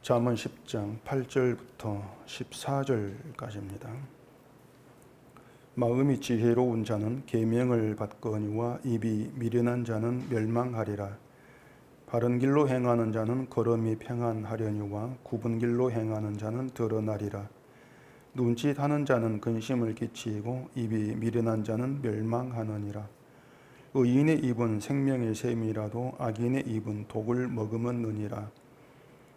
잠언 10장 8절부터 14절까지입니다. 마음이 지혜로운 자는 계명을 받거니와 입이 미련한 자는 멸망하리라. 바른 길로 행하는 자는 걸음이 평안하려니와 굽은 길로 행하는 자는 드러나리라. 눈짓하는 자는 근심을 끼치고 입이 미련한 자는 멸망하느니라. 의인의 입은 생명의 샘이라도 악인의 입은 독을 머금었느니라.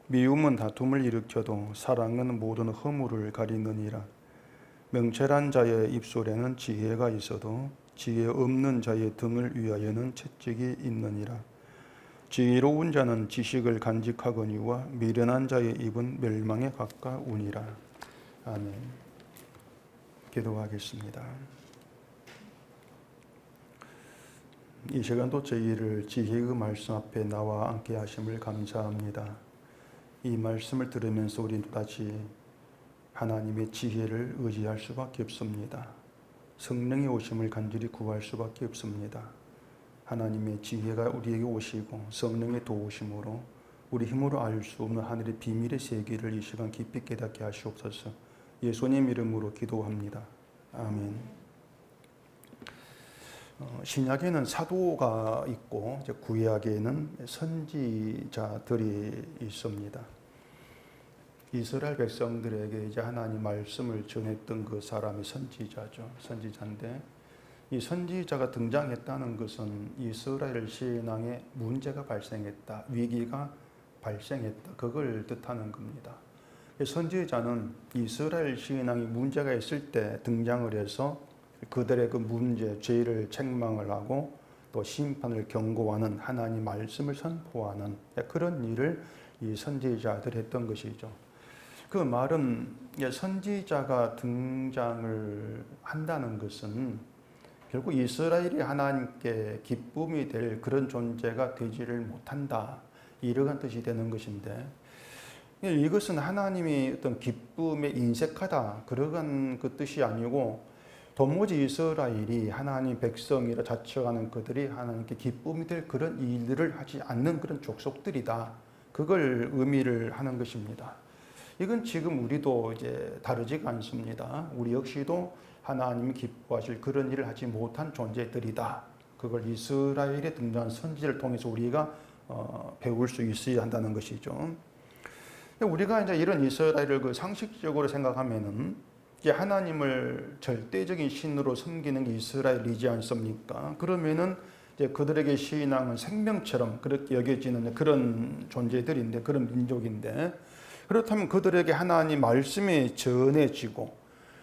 미움은 다툼을 일으켜도 사랑은 모든 허물을 가리느니라. 명철한 자의 입술에는 지혜가 있어도 지혜 없는 자의 등을 위하여는 채찍이 있느니라. 지혜로운 자는 지식을 간직하거니와 미련한 자의 입은 멸망에 가까우니라. 아멘. 기도하겠습니다. 이 시간도 저희를 지혜의 말씀 앞에 나와 함께 하심을 감사합니다. 이 말씀을 들으면서 우리는 다시 하나님의 지혜를 의지할 수밖에 없습니다. 성령의 오심을 간절히 구할 수밖에 없습니다. 하나님의 지혜가 우리에게 오시고 성령의 도우심으로 우리 힘으로 알 수 없는 하늘의 비밀의 세계를 이 시간 깊이 깨닫게 하시옵소서. 예수님 이름으로 기도합니다. 아멘. 신약에는 사도가 있고 구약에는 선지자들이 있습니다. 이스라엘 백성들에게 이제 하나님 말씀을 전했던 그 사람이 선지자죠. 선지자인데 이 선지자가 등장했다는 것은 이스라엘 신앙에 문제가 발생했다, 위기가 발생했다, 그걸 뜻하는 겁니다. 선지자는 이스라엘 신앙이 문제가 있을 때 등장을 해서 그들의 그 문제, 죄를 책망을 하고 또 심판을 경고하는 하나님 말씀을 선포하는 그런 일을 이 선지자들이 했던 것이죠. 그 말은 선지자가 등장을 한다는 것은 결국 이스라엘이 하나님께 기쁨이 될 그런 존재가 되지를 못한다, 이러한 뜻이 되는 것인데, 이것은 하나님이 어떤 기쁨에 인색하다 그러한 그 뜻이 아니고 도무지 이스라엘이 하나님 백성이라 자처하는 그들이 하나님께 기쁨이 될 그런 일들을 하지 않는 그런 족속들이다, 그걸 의미를 하는 것입니다. 이건 지금 우리도 이제 다르지가 않습니다. 우리 역시도 하나님이 기뻐하실 그런 일을 하지 못한 존재들이다. 그걸 이스라엘에 등장한 선지를 통해서 우리가 배울 수 있어야 한다는 것이죠. 우리가 이제 이런 이스라엘을 그 상식적으로 생각하면은 이제 하나님을 절대적인 신으로 섬기는 게 이스라엘이지 않습니까? 그러면은 이제 그들에게 신앙은 생명처럼 그렇게 여겨지는 그런 존재들인데, 그런 민족인데, 그렇다면 그들에게 하나님 말씀이 전해지고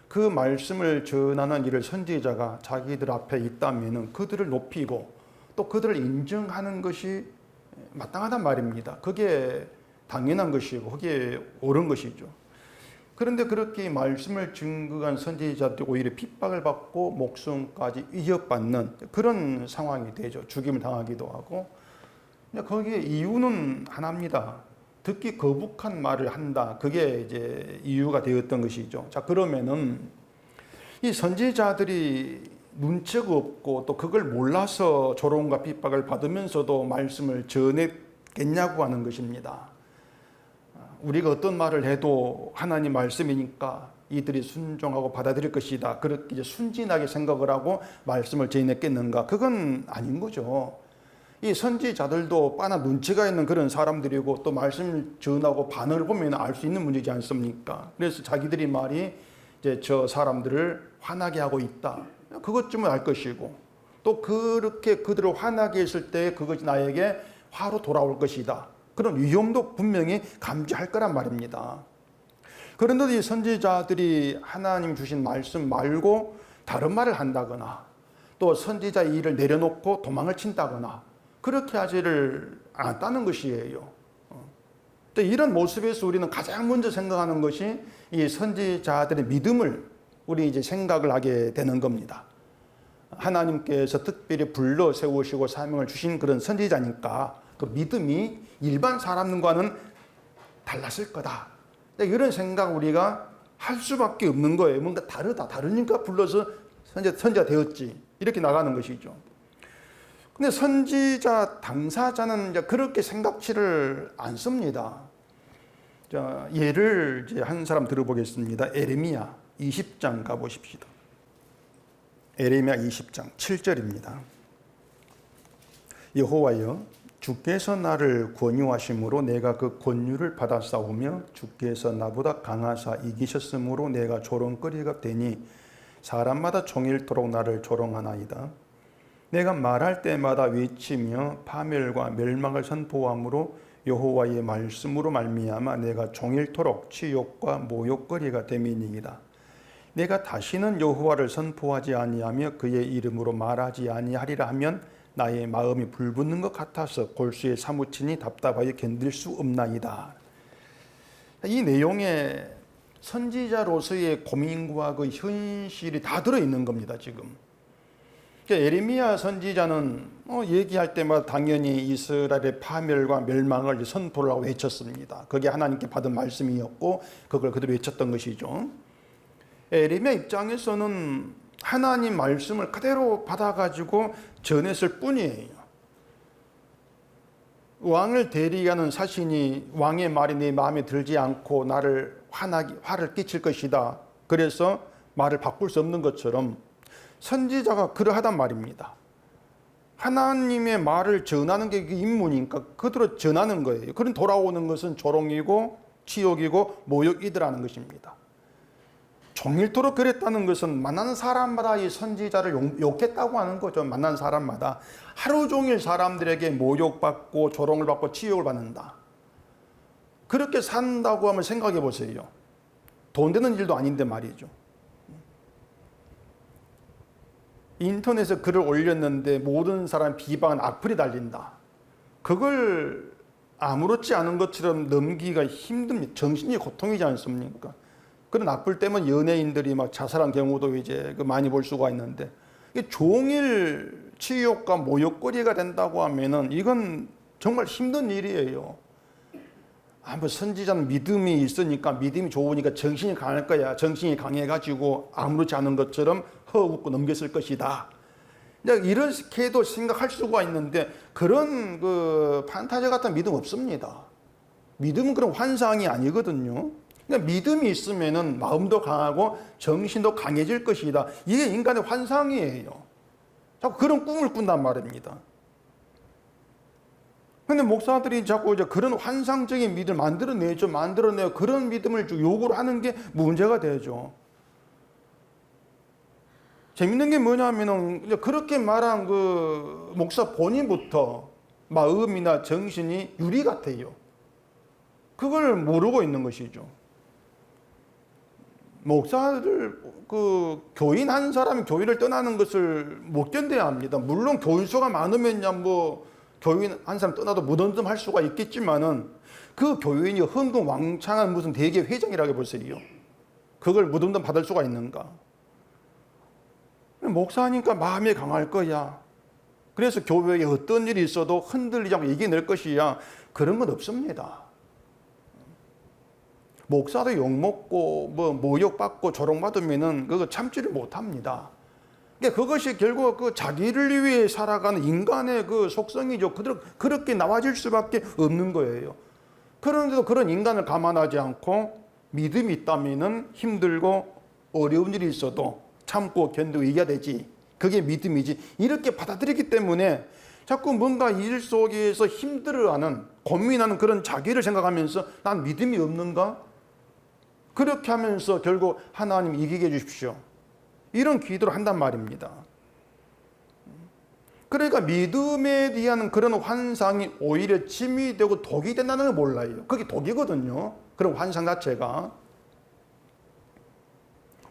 그 말씀을 전하는 일을 선지자가 자기들 앞에 있다면은 그들을 높이고 또 그들을 인정하는 것이 마땅하단 말입니다. 그게 당연한 것이고 그게 옳은 것이죠. 그런데 그렇게 말씀을 증거한 선지자들이 오히려 핍박을 받고 목숨까지 위협받는 그런 상황이 되죠. 죽임을 당하기도 하고. 거기에 이유는 하나입니다. 듣기 거북한 말을 한다. 그게 이제 이유가 되었던 것이죠. 자, 그러면은 이 선지자들이 눈치가 없고 또 그걸 몰라서 조롱과 핍박을 받으면서도 말씀을 전했겠냐고 하는 것입니다. 우리가 어떤 말을 해도 하나님 말씀이니까 이들이 순종하고 받아들일 것이다, 그렇게 이제 순진하게 생각을 하고 말씀을 전했겠는가? 그건 아닌 거죠. 이 선지자들도 뻔한 눈치가 있는 그런 사람들이고 또 말씀을 전하고 반응을 보면 알 수 있는 문제지 않습니까? 그래서 자기들이 말이 이제 저 사람들을 화나게 하고 있다, 그것쯤은 알 것이고, 또 그렇게 그들을 화나게 했을 때 그것이 나에게 화로 돌아올 것이다, 그런 위험도 분명히 감지할 거란 말입니다. 그런데 이 선지자들이 하나님 주신 말씀 말고 다른 말을 한다거나 또 선지자의 일을 내려놓고 도망을 친다거나 그렇게 하지를 않았다는 것이에요. 이런 모습에서 우리는 가장 먼저 생각하는 것이 이 선지자들의 믿음을 우리 이제 생각을 하게 되는 겁니다. 하나님께서 특별히 불러 세우시고 사명을 주신 그런 선지자니까 그 믿음이 일반 사람과는 달랐을 거다, 이런 생각 우리가 할 수밖에 없는 거예요. 뭔가 다르다, 다르니까 불러서 선지자 되었지, 이렇게 나가는 것이죠. 근데 선지자 당사자는 이제 그렇게 생각지를 않습니다. 자, 예를 이제 한 사람 들어보겠습니다. 에레미야 20장 가보십시다. 에레미야 20장 7절입니다. 여호와여, 주께서 나를 권유하심으로 내가 그 권유를 받아 싸우며 주께서 나보다 강하사 이기셨으므로 내가 조롱거리가 되니 사람마다 종일토록 나를 조롱하나이다. 내가 말할 때마다 외치며 파멸과 멸망을 선포함으로 여호와의 말씀으로 말미암아 내가 종일토록 치욕과 모욕거리가 됨이니이다. 내가 다시는 여호와를 선포하지 아니하며 그의 이름으로 말하지 아니하리라 하면 나의 마음이 불붙는 것 같아서 골수에 사무치니 답답하여 견딜 수 없나이다. 이 내용에 선지자로서의 고민과 그 현실이 다 들어있는 겁니다. 지금 에레미야 선지자는 얘기할 때마다 당연히 이스라엘의 파멸과 멸망을 선포를 하고 외쳤습니다. 그게 하나님께 받은 말씀이었고 그걸 그대로 외쳤던 것이죠. 에레미야 입장에서는 하나님 말씀을 그대로 받아가지고 전했을 뿐이에요. 왕을 대리하는 사신이 왕의 말이 내 마음에 들지 않고 나를 화를 끼칠 것이다. 그래서 말을 바꿀 수 없는 것처럼 선지자가 그러하단 말입니다. 하나님의 말을 전하는 게 임무니까 그대로 전하는 거예요. 그런 돌아오는 것은 조롱이고 치욕이고 모욕이더라는 것입니다. 종일토록 그랬다는 것은 만나는 사람마다 이 선지자를 욕했다고 하는 거죠. 만나는 사람마다 하루 종일 사람들에게 모욕받고 조롱을 받고 치욕을 받는다. 그렇게 산다고 하면 생각해 보세요. 돈 되는 일도 아닌데 말이죠. 인터넷에 글을 올렸는데 모든 사람 비방은 악플이 달린다. 그걸 아무렇지 않은 것처럼 넘기기가 힘듭니다. 정신이 고통이지 않습니까? 그런 악플 때문에 연예인들이 막 자살한 경우도 이제 많이 볼 수가 있는데, 이게 종일 치욕과 모욕거리가 된다고 하면은 이건 정말 힘든 일이에요. 뭐 선지자는 믿음이 있으니까, 믿음이 좋으니까 정신이 강할 거야. 정신이 강해가지고 아무렇지 않은 것처럼 허웃고 넘겼을 것이다. 이렇게도 생각할 수가 있는데, 그런 그 판타지 같은 믿음 없습니다. 믿음은 그런 환상이 아니거든요. 그러니까 믿음이 있으면은 마음도 강하고 정신도 강해질 것이다. 이게 인간의 환상이에요. 자꾸 그런 꿈을 꾼단 말입니다. 근데 목사들이 자꾸 이제 그런 환상적인 믿음을 만들어내요. 그런 믿음을 요구를 하는 게 문제가 되죠. 재밌는 게 뭐냐면은 그렇게 말한 그 목사 본인부터 마음이나 정신이 유리 같아요. 그걸 모르고 있는 것이죠. 목사들 그 교인 한 사람이 교회를 떠나는 것을 못 견뎌야 합니다. 물론 교인 수가 많으면야 뭐 교인 한 사람 떠나도 무덤덤할 수가 있겠지만은 그 교인이 흥궁왕창한 무슨 대개 회장이라고 보세요. 그걸 무덤덤 받을 수가 있는가? 목사니까 마음이 강할 거야. 그래서 교회에 어떤 일이 있어도 흔들리지 않고 이겨낼 것이야. 그런 건 없습니다. 목사도 욕먹고 뭐 모욕받고 조롱받으면은 그거 참지를 못합니다. 그러니까 그것이 결국 그 자기를 위해 살아가는 인간의 그 속성이죠. 그렇게 나와질 수밖에 없는 거예요. 그런데도 그런 인간을 감안하지 않고 믿음이 있다면은 힘들고 어려운 일이 있어도 참고 견디고 이겨야 되지. 그게 믿음이지. 이렇게 받아들이기 때문에 자꾸 뭔가 일 속에서 힘들어하는, 고민하는 그런 자기를 생각하면서 난 믿음이 없는가? 그렇게 하면서 결국 하나님 이기게 해주십시오. 이런 기도를 한단 말입니다. 그러니까 믿음에 대한 그런 환상이 오히려 짐이 되고 독이 된다는 걸 몰라요. 그게 독이거든요. 그런 환상 자체가.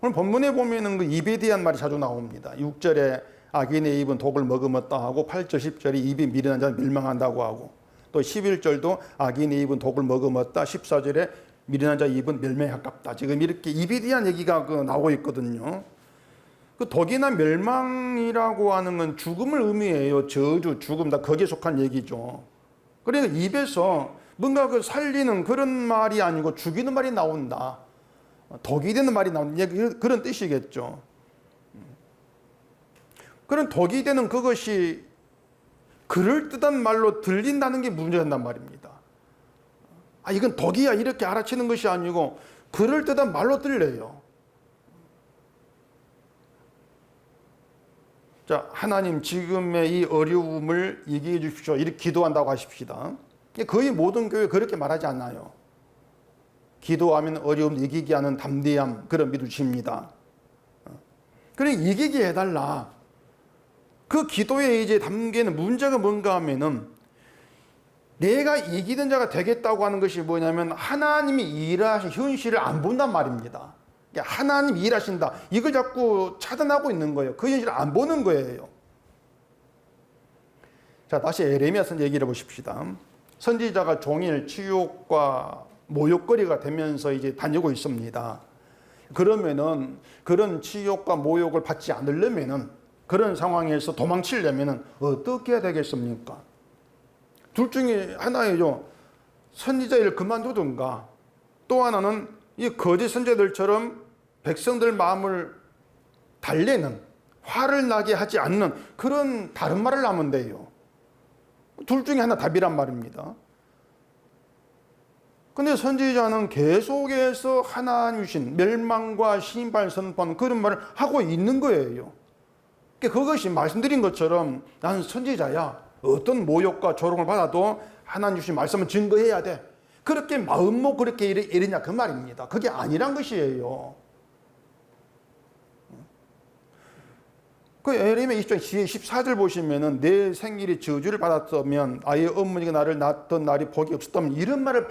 오늘 본문에 보면은 그 입에 대한 말이 자주 나옵니다. 6절에 악인의 입은 독을 머금었다 하고 8절 10절에 입이 미련한 자는 멸망한다고 하고, 또 11절도 악인의 입은 독을 머금었다, 14절에 미련한 자 입은 멸망에 가깝다. 지금 이렇게 입에 대한 얘기가 나오고 있거든요. 그 독이나 멸망이라고 하는 건 죽음을 의미해요. 저주, 죽음, 다 거기에 속한 얘기죠. 그러니까 입에서 뭔가 그 살리는 그런 말이 아니고 죽이는 말이 나온다. 독이 되는 말이 나온다. 그런 뜻이겠죠. 그런 독이 되는 그것이 그럴듯한 말로 들린다는 게 문제된단 말입니다. 이건 독이야 이렇게 알아채는 것이 아니고 그럴듯한 말로 들려요. 자, 하나님 지금의 이 어려움을 얘기해 주십시오. 이렇게 기도한다고 하십시다. 거의 모든 교회 그렇게 말하지 않나요? 기도하면 어려움 이기게 하는 담대함, 그런 믿음 주십니다. 그래 이기게 해달라. 그 기도에 이제 담기는 문제가 뭔가 하면은 내가 이기는 자가 되겠다고 하는 것이 뭐냐면 하나님이 일하신 현실을 안 본단 말입니다. 하나님이 일하신다. 이걸 자꾸 차단하고 있는 거예요. 그 현실을 안 보는 거예요. 자, 다시 에레미야 선지 얘기를 해보십시다. 선지자가 종일 치욕과 모욕거리가 되면서 이제 다니고 있습니다. 그러면은 그런 치욕과 모욕을 받지 않으려면은 그런 상황에서 도망치려면은 어떻게 해야 되겠습니까? 둘 중에 하나예요. 선지자 일을 그만두든가 또 하나는 이 거짓 선지자들처럼 백성들 마음을 달래는 화를 나게 하지 않는 그런 다른 말을 하면 돼요. 둘 중에 하나 답이란 말입니다. 근데 선지자는 계속해서 하나님 주신 멸망과 신발 선포하는 그런 말을 하고 있는 거예요. 그것이 말씀드린 것처럼 나는 선지자야. 어떤 모욕과 조롱을 받아도 하나님 주신 말씀은 증거해야 돼. 그렇게 마음먹고 그렇게 이러냐 그 말입니다. 그게 아니란 것이에요. 그 에레미야 20장 14절 보시면은 내 생일이 저주를 받았다면 아예 어머니가 나를 낳던 날이 복이 없었다면 이런 말을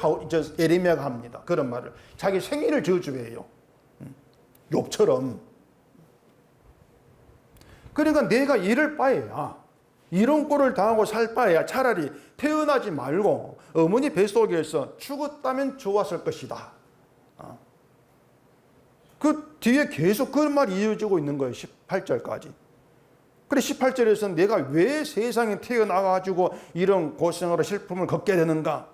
에레미야가 합니다. 그런 말을 자기 생일을 저주해요. 욕처럼. 그러니까 내가 이럴 바에야 이런 꼴을 당하고 살 바에야 차라리 태어나지 말고 어머니 뱃속에서 죽었다면 좋았을 것이다. 그 뒤에 계속 그런 말이 이어지고 있는 거예요. 18절까지. 그래 18절에서는 내가 왜 세상에 태어나가지고 이런 고생으로 슬픔을 겪게 되는가?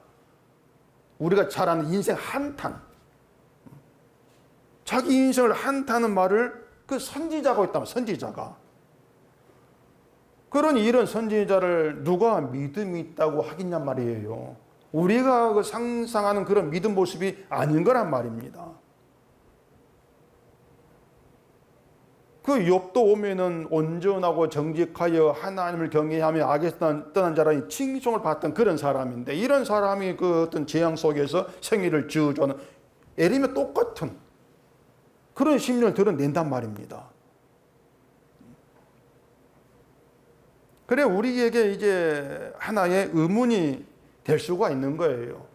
우리가 잘 아는 인생 한탄. 자기 인생을 한탄하는 말을 그 선지자가 있다면 선지자가. 그런 이런 선지자를 누가 믿음이 있다고 하겠냔 말이에요. 우리가 그 상상하는 그런 믿음 모습이 아닌 거란 말입니다. 그 욥도 오면은 온전하고 정직하여 하나님을 경외하며 악에서 떠난 자라니 칭송을 받던 그런 사람인데 이런 사람이 그 어떤 재앙 속에서 생애를 저주하는 에레미야 똑같은 그런 심령을 드러낸단 말입니다. 그래 우리에게 이제 하나의 의문이 될 수가 있는 거예요.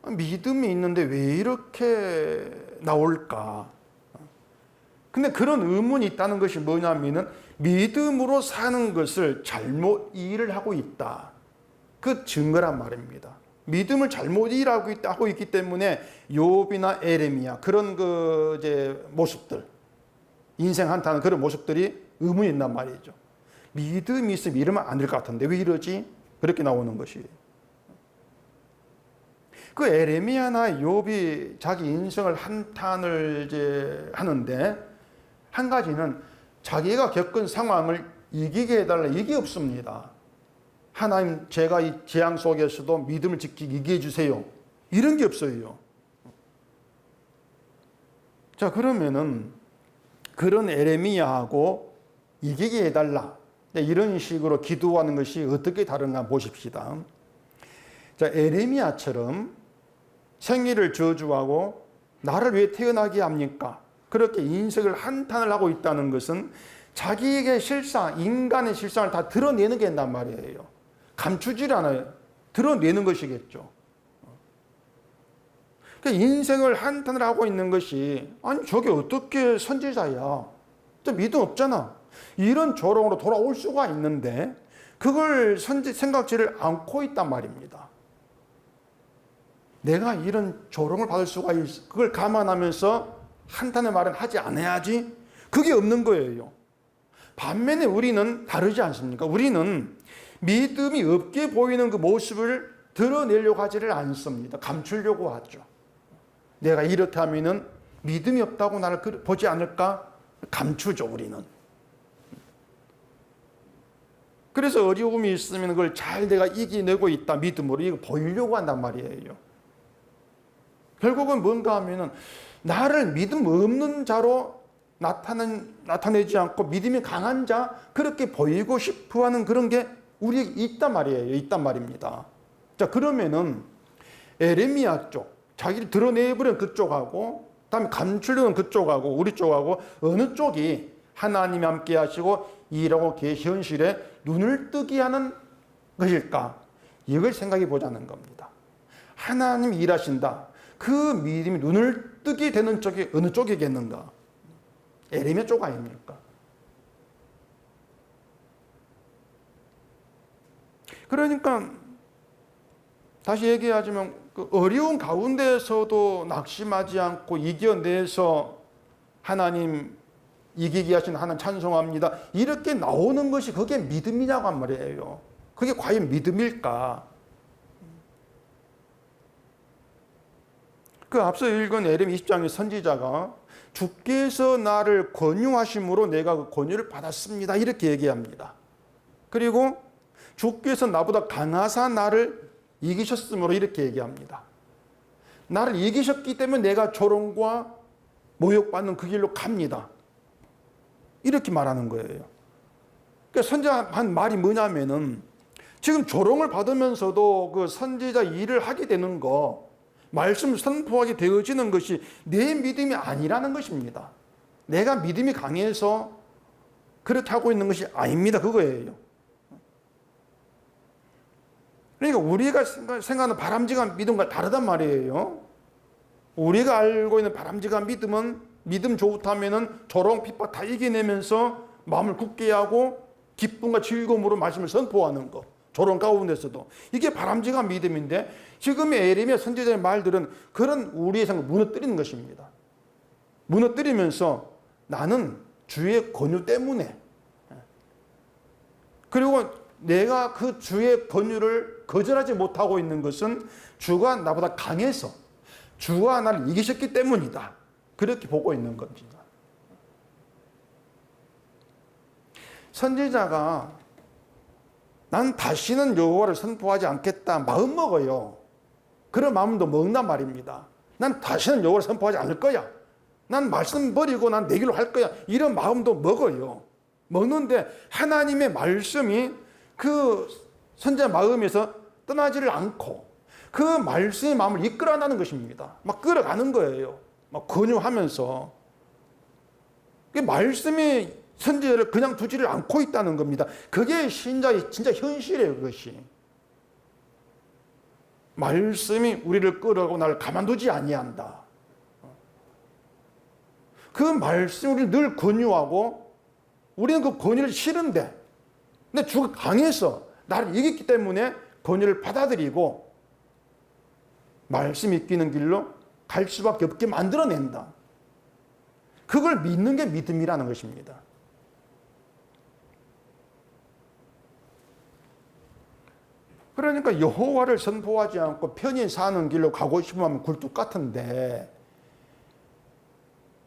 믿음이 있는데 왜 이렇게 나올까? 근데 그런 의문이 있다는 것이 뭐냐면은 믿음으로 사는 것을 잘못 이해를 하고 있다. 그 증거란 말입니다. 믿음을 잘못 이해하고 있기 때문에 욥이나 에레미야 그런 그 이제 모습들, 인생 한탄하는 그런 모습들이 의문이 있단 말이죠. 믿음이 있으면 이러면 안 될 것 같은데 왜 이러지? 그렇게 나오는 것이에요. 그 에레미야나 욥이 자기 인생을 한탄을 이제 하는데 한 가지는 자기가 겪은 상황을 이기게 해달라 이게 없습니다. 하나님 제가 이 재앙 속에서도 믿음을 지키게 이기게 해주세요. 이런 게 없어요. 자 그러면은 그런 에레미야하고 이기게 해달라 이런 식으로 기도하는 것이 어떻게 다른가 보십시다. 자 에레미야처럼 생일을 저주하고 나를 왜 태어나게 합니까? 그렇게 인생을 한탄을 하고 있다는 것은 자기에게 실상, 인간의 실상을 다 드러내는 게 있단 말이에요. 감추질 않아요. 드러내는 것이겠죠. 그러니까 인생을 한탄을 하고 있는 것이 아니 저게 어떻게 선지자야. 또 믿음 없잖아. 이런 조롱으로 돌아올 수가 있는데 그걸 생각지를 않고 있단 말입니다. 내가 이런 조롱을 받을 수가 있어. 그걸 감안하면서 한탄의 말은 하지 않아야지. 그게 없는 거예요. 반면에 우리는 다르지 않습니까? 우리는 믿음이 없게 보이는 그 모습을 드러내려고 하지를 않습니다. 감추려고 하죠. 내가 이렇게 하면은 믿음이 없다고 나를 보지 않을까? 감추죠, 우리는. 그래서 어려움이 있으면 그걸 잘 내가 이겨내고 있다 믿음으로 이거 보이려고 한단 말이에요. 결국은 뭔가 하면은 나를 믿음 없는 자로 나타내지 않고 믿음이 강한 자 그렇게 보이고 싶어 하는 그런 게 우리에게 있단 말이에요. 있단 말입니다. 자, 그러면은 에레미야 쪽, 자기를 드러내버린 그쪽하고 그다음에 감추려는 그쪽하고 우리 쪽하고 어느 쪽이 하나님이 함께 하시고 일하고 계신 현실에 눈을 뜨게 하는 것일까? 이걸 생각해 보자는 겁니다. 하나님이 일하신다. 그 믿음이 눈을 뜨게 되는 쪽이 어느 쪽이겠는가? 에레미야 쪽 아닙니까? 그러니까 다시 얘기하자면 그 어려운 가운데에서도 낙심하지 않고 이겨내서 하나님 이기게 하신 하나님 찬송합니다. 이렇게 나오는 것이 그게 믿음이냐고 한 말이에요. 그게 과연 믿음일까? 그 앞서 읽은 에레미야 20장의 선지자가 주께서 나를 권유하심으로 내가 그 권유를 받았습니다. 이렇게 얘기합니다. 그리고 주께서 나보다 강하사 나를 이기셨으므로 이렇게 얘기합니다. 나를 이기셨기 때문에 내가 조롱과 모욕받는 그 길로 갑니다. 이렇게 말하는 거예요. 그러니까 선지자 한 말이 뭐냐면은 지금 조롱을 받으면서도 그 선지자 일을 하게 되는 거, 말씀을 선포하게 되어지는 것이 내 믿음이 아니라는 것입니다. 내가 믿음이 강해서 그렇게 하고 있는 것이 아닙니다. 그거예요. 그러니까 우리가 생각하는 바람직한 믿음과 다르단 말이에요. 우리가 알고 있는 바람직한 믿음은 믿음 좋다면은 조롱 핍박 다 이겨내면서 마음을 굳게 하고 기쁨과 즐거움으로 말씀을 선포하는 것. 조롱 가운데서도 이게 바람직한 믿음인데 지금의 에레미야 선지자의 말들은 그런 우리의 생각을 무너뜨리는 것입니다. 무너뜨리면서 나는 주의 권유 때문에 그리고 내가 그 주의 권유를 거절하지 못하고 있는 것은 주가 나보다 강해서 주가 나를 이기셨기 때문이다. 그렇게 보고 있는 겁니다. 선지자가 난 다시는 여호와를 선포하지 않겠다 마음 먹어요. 그런 마음도 먹는단 말입니다. 난 다시는 여호와를 선포하지 않을 거야. 난 말씀 버리고 난 내 길로 할 거야. 이런 마음도 먹어요. 먹는데 하나님의 말씀이 그 선지자 마음에서 떠나지를 않고 그 말씀의 마음을 이끌어가는 것입니다. 막 끌어가는 거예요. 막 권유하면서. 그 말씀이 선지자를 그냥 두지를 않고 있다는 겁니다. 그게 신자의 진짜 현실이에요. 그것이. 말씀이 우리를 끌어가고 나를 가만두지 아니한다. 그 말씀이 우리를 늘 권유하고 우리는 그 권유를 싫은데 근데 주가 강해서 나를 이겼기 때문에 권유를 받아들이고 말씀 이기는 길로 갈 수밖에 없게 만들어낸다. 그걸 믿는 게 믿음이라는 것입니다. 그러니까 여호와를 선포하지 않고 편히 사는 길로 가고 싶으면 굴뚝 같은데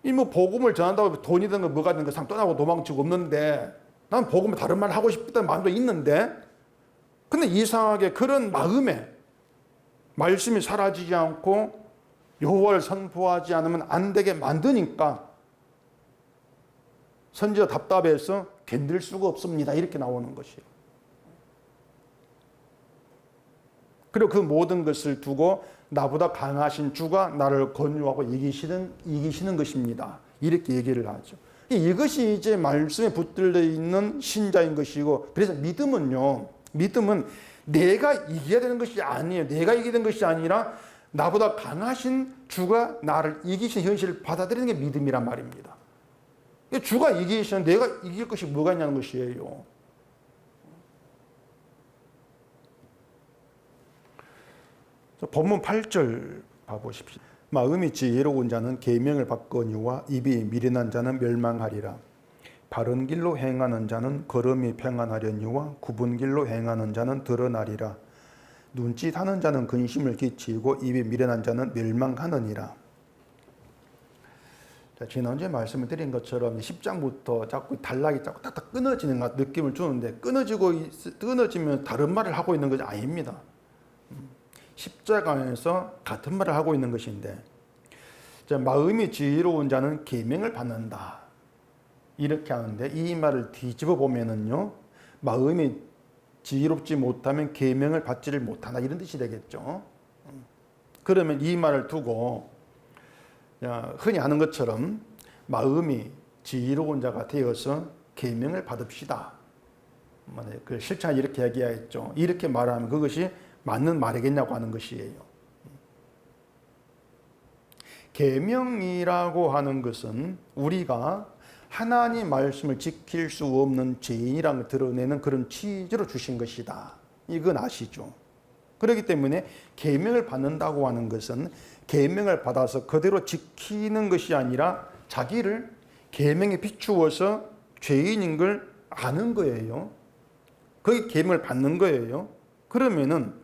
이 뭐 복음을 전한다고 돈이든 거 뭐가 든 상 떠나고 도망치고 없는데 난 복음을 다른 말 하고 싶다는 마음도 있는데 근데 이상하게 그런 마음에 말씀이 사라지지 않고 여호와를 선포하지 않으면 안 되게 만드니까 선지자 답답해서 견딜 수가 없습니다. 이렇게 나오는 것이에요. 그리고 그 모든 것을 두고 나보다 강하신 주가 나를 권유하고 이기시는 것입니다. 이렇게 얘기를 하죠. 이것이 이제 말씀에 붙들려 있는 신자인 것이고 그래서 믿음은 내가 이겨야 되는 것이 아니에요. 내가 이겨야 되는 것이 아니라 나보다 강하신 주가 나를 이기신 현실을 받아들이는 게 믿음이란 말입니다. 주가 이기시면 내가 이길 것이 뭐가 있냐는 것이에요. 본문 8절 봐보십시오. 마음이 지혜로운 자는 계명을 받거니와 입이 미련한 자는 멸망하리라. 바른 길로 행하는 자는 걸음이 평안하려니와 굽은 길로 행하는 자는 드러나리라. 눈짓하는 자는 근심을 끼치고 입이 미련한 자는 멸망하느니라. 자, 지난주에 말씀을 드린 것처럼 10장부터 자꾸 단락이 자꾸 딱딱 끊어지는 느낌을 주는데 끊어지면 다른 말을 하고 있는 것이 아닙니다. 십자가에서 같은 말을 하고 있는 것인데, 자, 마음이 지혜로운 자는 계명을 받는다 이렇게 하는데, 이 말을 뒤집어 보면은요, 마음이 지혜롭지 못하면 계명을 받지를 못한다 이런 뜻이 되겠죠. 그러면 이 말을 두고 흔히 하는 것처럼 마음이 지혜로운 자가 되어서 계명을 받읍시다. 그 실찬 이렇게 얘기하겠죠. 이렇게 말하면 그것이 맞는 말이겠냐고 하는 것이에요. 계명이라고 하는 것은 우리가 하나님 말씀을 지킬 수 없는 죄인이라는 걸 드러내는 그런 취지로 주신 것이다. 이건 아시죠? 그렇기 때문에 계명을 받는다고 하는 것은 계명을 받아서 그대로 지키는 것이 아니라 자기를 계명에 비추어서 죄인인 걸 아는 거예요. 그게 계명을 받는 거예요. 그러면은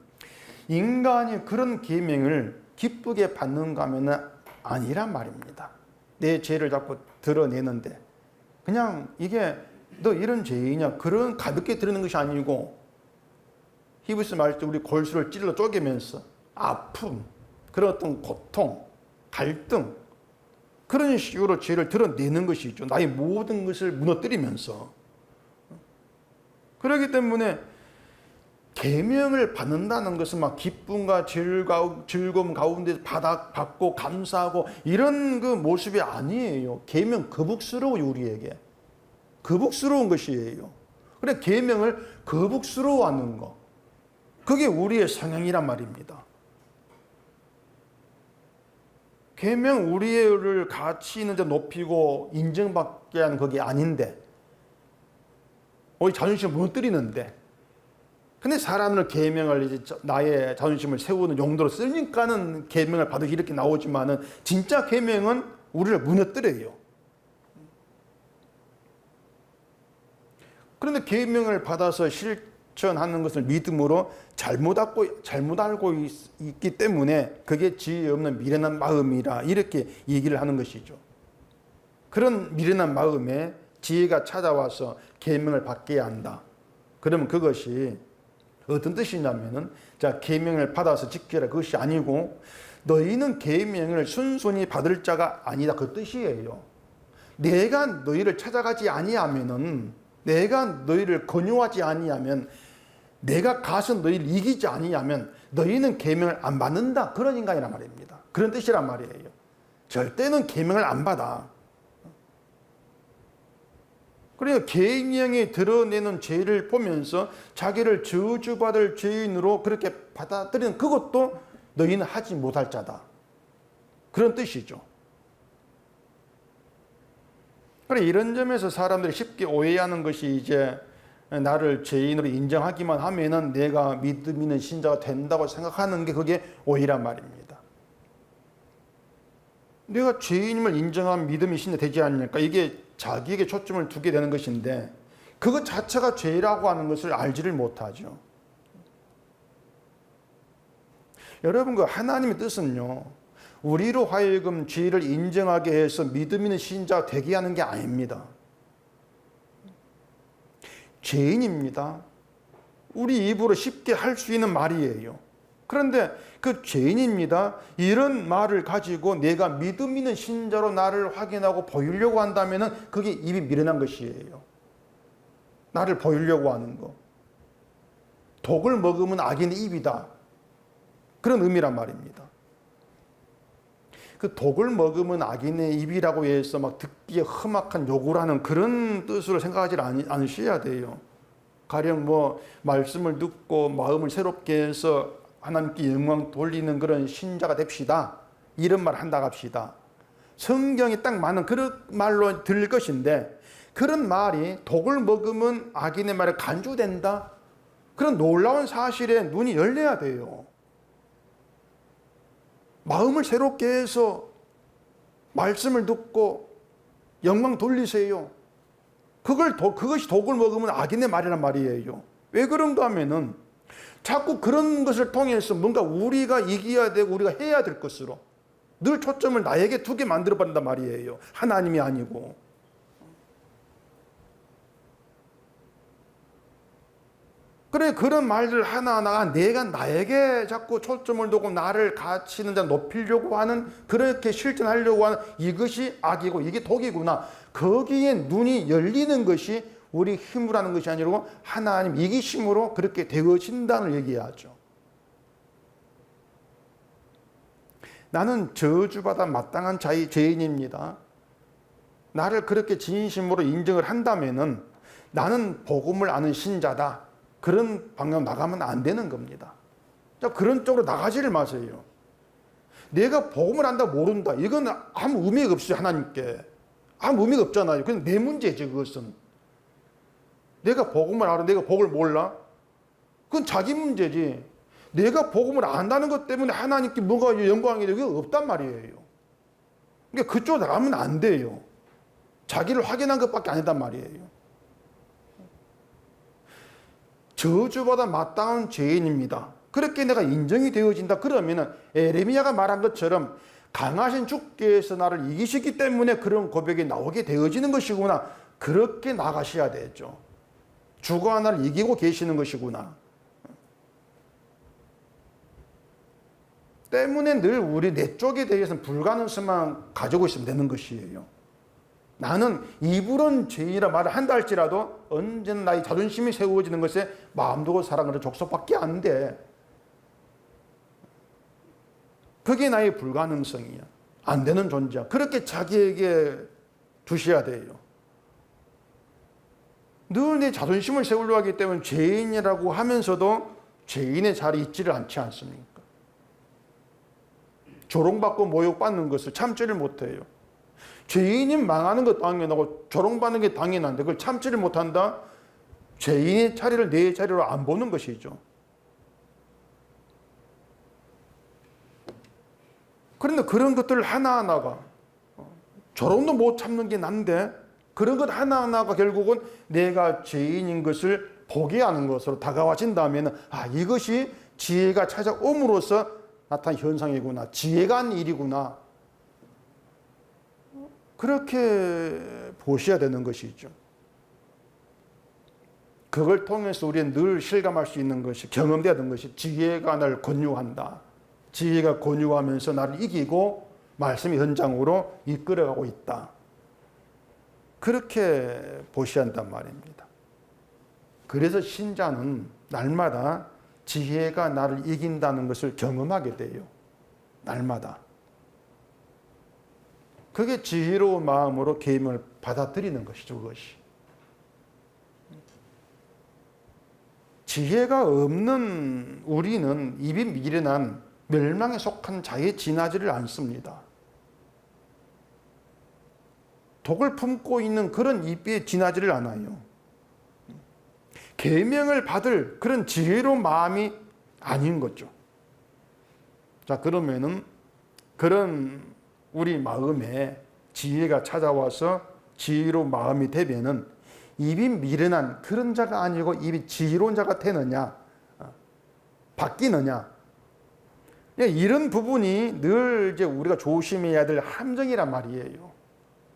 인간이 그런 계명을 기쁘게 받는가 하면 아니란 말입니다. 내 죄를 자꾸 드러내는데 그냥 이게 너 이런 죄인이냐 그런 가볍게 드러내는 것이 아니고, 히브리서 말할 때 우리 골수를 찔러 쪼개면서 아픔, 그런 어떤 고통, 갈등, 그런 식으로 죄를 드러내는 것이죠. 나의 모든 것을 무너뜨리면서. 그렇기 때문에 계명을 받는다는 것은 막 기쁨과 즐거움 가운데 받고 감사하고 이런 그 모습이 아니에요. 계명 거북스러워요, 우리에게. 거북스러운 것이에요. 그래, 계명을 거북스러워하는 거, 그게 우리의 성향이란 말입니다. 계명 우리를 가치 있는 데 높이고 인정받게 하는 그게 아닌데, 우리 자존심을 무너뜨리는데, 근데 사람을 계명을 이제 나의 자존심을 세우는 용도로 쓰니까는 계명을 받으시 이렇게 나오지만은 진짜 계명은 우리를 무너뜨려요. 그런데 계명을 받아서 실천하는 것을 믿음으로 잘못 알고 있기 때문에 그게 지혜 없는 미련한 마음이라 이렇게 얘기를 하는 것이죠. 그런 미련한 마음에 지혜가 찾아와서 계명을 받게 한다. 그러면 그것이 어떤 뜻이냐면은, 자, 계명을 받아서 지켜라 그것이 아니고 너희는 계명을 순순히 받을 자가 아니다 그 뜻이에요. 내가 너희를 찾아가지 아니하면은, 내가 너희를 권유하지 아니하면, 내가 가서 너희를 이기지 아니하면 너희는 계명을 안 받는다, 그런 인간이란 말입니다. 그런 뜻이란 말이에요. 절대는 계명을 안 받아. 그러니까 계명이 드러내는 죄를 보면서 자기를 저주받을 죄인으로 그렇게 받아들이는 그것도 너희는 하지 못할 자다, 그런 뜻이죠. 그래, 이런 점에서 사람들이 쉽게 오해하는 것이, 이제 나를 죄인으로 인정하기만 하면은 내가 믿음 있는 신자가 된다고 생각하는 게 그게 오해란 말입니다. 내가 죄인임을 인정하면 믿음이 신자 되지 않을까, 이게 자기에게 초점을 두게 되는 것인데, 그것 자체가 죄라고 하는 것을 알지를 못하죠. 여러분, 그 하나님의 뜻은요, 우리로 하여금 죄를 인정하게 해서 믿음 있는 신자가 되게 하는 게 아닙니다. 죄인입니다. 우리 입으로 쉽게 할 수 있는 말이에요. 그런데 그 죄인입니다, 이런 말을 가지고 내가 믿음 있는 신자로 나를 확인하고 보이려고 한다면 그게 입이 미련한 것이에요. 나를 보이려고 하는 거. 독을 먹으면 악인의 입이다, 그런 의미란 말입니다. 그 독을 먹으면 악인의 입이라고 해서 막 듣기에 험악한 욕을 하는 그런 뜻으로 생각하지 않으셔야 돼요. 가령 말씀을 듣고 마음을 새롭게 해서 하나님께 영광 돌리는 그런 신자가 됩시다, 이런 말 한다고 합시다. 성경에 딱 맞는 그런 말로 들릴 것인데, 그런 말이 독을 먹으면 악인의 말에 간주된다, 그런 놀라운 사실에 눈이 열려야 돼요. 마음을 새롭게 해서 말씀을 듣고 영광 돌리세요. 그것이 독을 먹으면 악인의 말이란 말이에요. 왜 그런가 하면은 자꾸 그런 것을 통해서 뭔가 우리가 이겨야 되고 우리가 해야 될 것으로, 늘 초점을 나에게 두게 만들어 버린단 말이에요. 하나님이 아니고. 그래, 그런 말들 하나하나가 내가 나에게 자꾸 초점을 두고 나를 가치는 자 높이려고 하는, 그렇게 실천하려고 하는 이것이 악이고 이게 독이구나. 거기에 눈이 열리는 것이 우리 힘으로 하는 것이 아니고 하나님 이기심으로 그렇게 되어진다는 얘기하죠. 나는 저주받아 마땅한 죄인입니다. 나를 그렇게 진심으로 인정을 한다면은 나는 복음을 아는 신자다. 그런 방향 나가면 안 되는 겁니다. 자, 그런 쪽으로 나가지를 마세요. 내가 복음을 안다 모른다. 이건 아무 의미가 없어요. 하나님께. 아무 의미가 없잖아요. 그건 내 문제지 그것은. 내가 복음을 알아. 내가 복을 몰라. 그건 자기 문제지. 내가 복음을 안다는 것 때문에 하나님께 뭔가 영광이 되게 없단 말이에요. 그러니까 그쪽으로 나가면 안 돼요. 자기를 확인한 것밖에 아니단 말이에요. 저주보다 마땅한 죄인입니다. 그렇게 내가 인정이 되어진다. 그러면은 에레미야가 말한 것처럼 강하신 주께서 나를 이기시기 때문에 그런 고백이 나오게 되어지는 것이구나. 그렇게 나가셔야 되죠. 주가 나를 이기고 계시는 것이구나. 때문에 늘 우리 내 쪽에 대해서는 불가능성만 가지고 있으면 되는 것이에요. 나는 이불은 죄인이라 말을 한다 할지라도 언제나 나의 자존심이 세워지는 것에 마음도 사랑으로 족속밖에 안 돼. 그게 나의 불가능성이야. 안 되는 존재야. 그렇게 자기에게 두셔야 돼요. 늘 내 자존심을 세우려고 하기 때문에 죄인이라고 하면서도 죄인의 자리에 있지를 않지 않습니까? 조롱받고 모욕받는 것을 참지를 못해요. 죄인이 망하는 것 당연하고 조롱받는 게 당연한데 그걸 참지를 못한다? 죄인의 자리를 내 자리로 안 보는 것이죠. 그런데 그런 것들 하나하나가 조롱도 못 참는 게 난데 그런 것 하나하나가 결국은 내가 죄인인 것을 보게 하는 것으로 다가와진다면 이것이 지혜가 찾아옴으로써 나타난 현상이구나. 지혜가 한 일이구나. 그렇게 보셔야 되는 것이죠. 그걸 통해서 우리는 늘 실감할 수 있는 것이, 경험되어야 되는 것이 지혜가 나를 권유한다. 지혜가 권유하면서 나를 이기고 말씀의 현장으로 이끌어가고 있다. 그렇게 보셔야 한단 말입니다. 그래서 신자는 날마다 지혜가 나를 이긴다는 것을 경험하게 돼요. 날마다. 그게 지혜로운 마음으로 계명을 받아들이는 것이죠. 그것이. 지혜가 없는 우리는 입이 미련한 멸망에 속한 자에 지나지를 않습니다. 독을 품고 있는 그런 입에 지나지를 않아요. 계명을 받을 그런 지혜로운 마음이 아닌 거죠. 자, 그러면은 그런 우리 마음에 지혜가 찾아와서 지혜로운 마음이 되면은 입이 미련한 그런 자가 아니고 입이 지혜로운 자가 되느냐, 바뀌느냐. 이런 부분이 늘 이제 우리가 조심해야 될 함정이란 말이에요.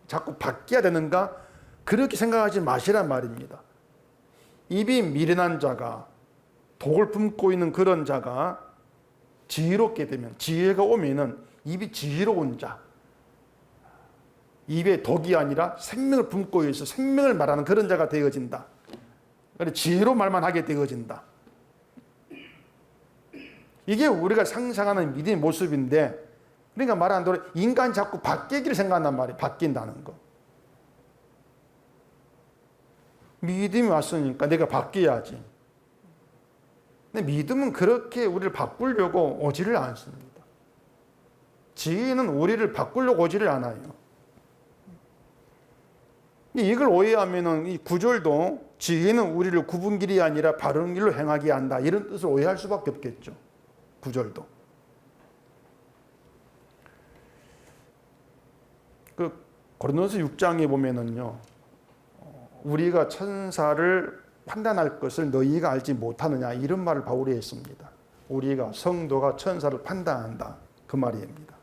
자꾸 바뀌어야 되는가? 그렇게 생각하지 마시란 말입니다. 입이 미련한 자가, 독을 품고 있는 그런 자가 지혜롭게 되면, 지혜가 오면은 입이 지혜로운 자, 입에 독이 아니라 생명을 품고 있어 생명을 말하는 그런 자가 되어진다. 그래, 지혜로 말만 하게 되어진다. 이게 우리가 상상하는 믿음의 모습인데, 그러니까 말하는 대로 인간이 자꾸 바뀌기를 생각한단 말이에요. 바뀐다는 거. 믿음이 왔으니까 내가 바뀌어야지. 근데 믿음은 그렇게 우리를 바꾸려고 오지를 않습니다. 지혜는 우리를 바꾸려고 오지를 않아요. 이걸 오해하면은 이 구절도 지혜는 우리를 굽은 길이 아니라 바른 길로 행하게 한다. 이런 뜻을 오해할 수밖에 없겠죠. 구절도. 그 고린도서 6장에 보면은요. 우리가 천사를 판단할 것을 너희가 알지 못하느냐 이런 말을 바울이 했습니다. 우리가 성도가 천사를 판단한다. 그 말입니다.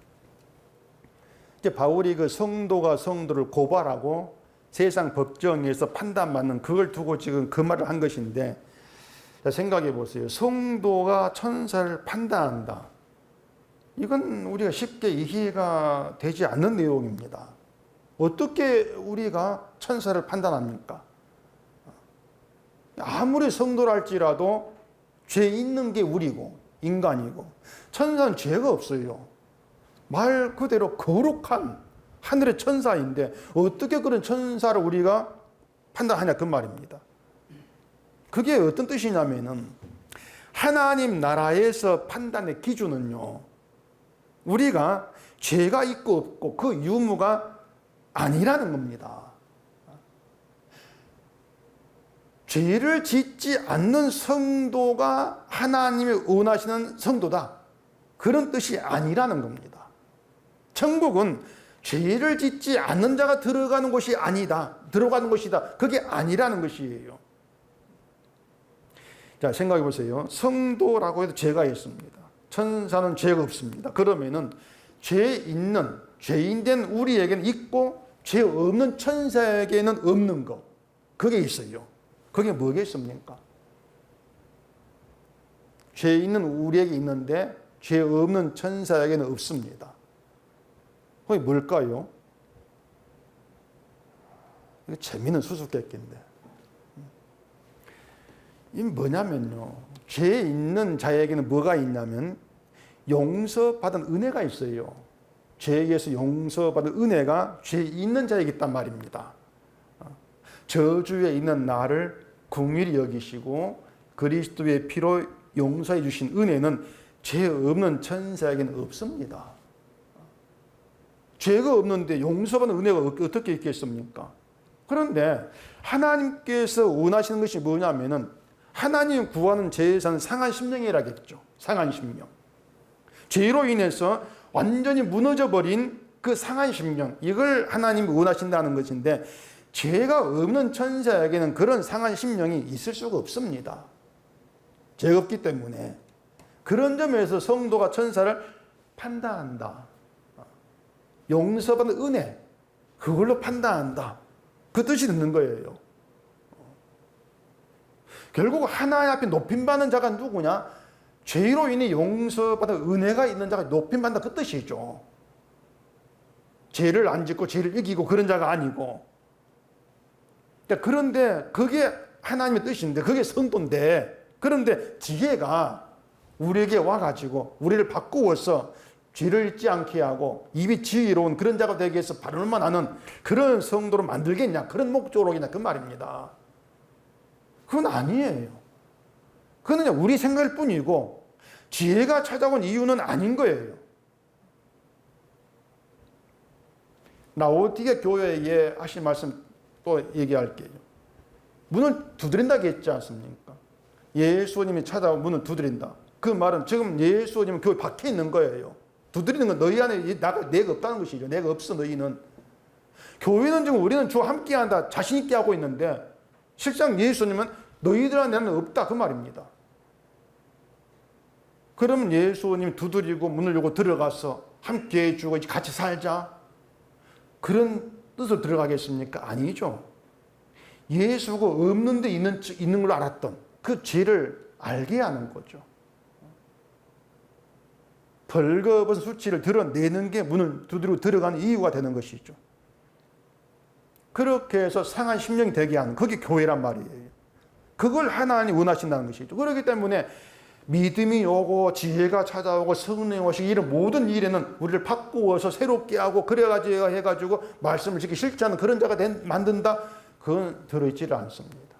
이제 바울이 그 성도가 성도를 고발하고 세상 법정에서 판단받는 그걸 두고 지금 그 말을 한 것인데, 자, 생각해 보세요. 성도가 천사를 판단한다. 이건 우리가 쉽게 이해가 되지 않는 내용입니다. 어떻게 우리가 천사를 판단합니까? 아무리 성도랄지라도 죄 있는 게 우리고 인간이고, 천사는 죄가 없어요. 말 그대로 거룩한 하늘의 천사인데 어떻게 그런 천사를 우리가 판단하냐 그 말입니다. 그게 어떤 뜻이냐면은, 하나님 나라에서 판단의 기준은요, 우리가 죄가 있고 없고 그 유무가 아니라는 겁니다. 죄를 짓지 않는 성도가 하나님이 원하시는 성도다, 그런 뜻이 아니라는 겁니다. 천국은 죄를 짓지 않는 자가 들어가는 곳이 아니다, 들어가는 곳이다, 그게 아니라는 것이에요. 자, 생각해 보세요. 성도라고 해도 죄가 있습니다. 천사는 죄가 없습니다. 그러면은 죄인된 우리에게는 있고 죄 없는 천사에게는 없는 거, 그게 있어요. 그게 뭐겠습니까? 죄 있는 우리에게 있는데 죄 없는 천사에게는 없습니다. 그게 뭘까요? 이거 재미는 수수께끼인데, 이 뭐냐면요, 죄 있는 자에게는 뭐가 있냐면 용서받은 은혜가 있어요. 죄에서 용서받은 은혜가 죄 있는 자에게 있단 말입니다. 저주에 있는 나를 긍휼히 여기시고 그리스도의 피로 용서해 주신 은혜는 죄 없는 천사에게는 없습니다. 죄가 없는데 용서받는 은혜가 어떻게 있겠습니까? 그런데 하나님께서 원하시는 것이 뭐냐면은, 하나님 구하는 제사는 상한 심령이라겠죠. 상한 심령. 죄로 인해서 완전히 무너져 버린 그 상한 심령, 이걸 하나님이 원하신다는 것인데, 죄가 없는 천사에게는 그런 상한 심령이 있을 수가 없습니다. 죄가 없기 때문에. 그런 점에서 성도가 천사를 판단한다. 용서받는 은혜, 그걸로 판단한다, 그 뜻이 듣는 거예요. 결국 하나님 앞에 높임받는 자가 누구냐? 죄로 인해 용서받은 은혜가 있는 자가 높임받는다, 그 뜻이죠. 죄를 안 짓고 죄를 이기고 그런 자가 아니고. 그런데 그게 하나님의 뜻인데, 그게 성도인데, 그런데 지혜가 우리에게 와가지고 우리를 바꾸어서 죄를 잊지 않게 하고 입이 지혜로운 그런 자가 되기 위해서 발언만 하는 그런 성도로 만들겠냐, 그런 목적으로겠냐, 그 말입니다. 그건 아니에요. 그건 그냥 우리 생각일 뿐이고 지혜가 찾아온 이유는 아닌 거예요. 라오디게 교회에 하신 말씀 또 얘기할게요. 문을 두드린다고 했지 않습니까? 예수님이 찾아온 문을 두드린다. 그 말은 지금 예수님은 교회 밖에 있는 거예요. 두드리는 건 너희 안에 내가 없다는 것이죠. 내가 없어, 너희는. 교회는 지금 우리는 주와 함께한다 자신 있게 하고 있는데, 실상 예수님은 너희들 안에는 없다, 그 말입니다. 그럼 예수님이 두드리고 문을 열고 들어가서 함께 해주고 같이 살자, 그런 뜻으로 들어가겠습니까? 아니죠. 예수가 없는데 있는 걸로 알았던 그 죄를 알게 하는 거죠. 벌거벗은 수치를 드러내는 게 문을 두드리고 들어가는 이유가 되는 것이죠. 그렇게 해서 상한 심령이 되게 하는, 그게 교회란 말이에요. 그걸 하나님이 원하신다는 것이죠. 그렇기 때문에 믿음이 오고 지혜가 찾아오고 성령이 오시고 이런 모든 일에는 우리를 바꾸어서 새롭게 하고 그래가지고 해가지고 말씀을 지키 실천하는 그런 자가 만든다, 그건 들어있지를 않습니다.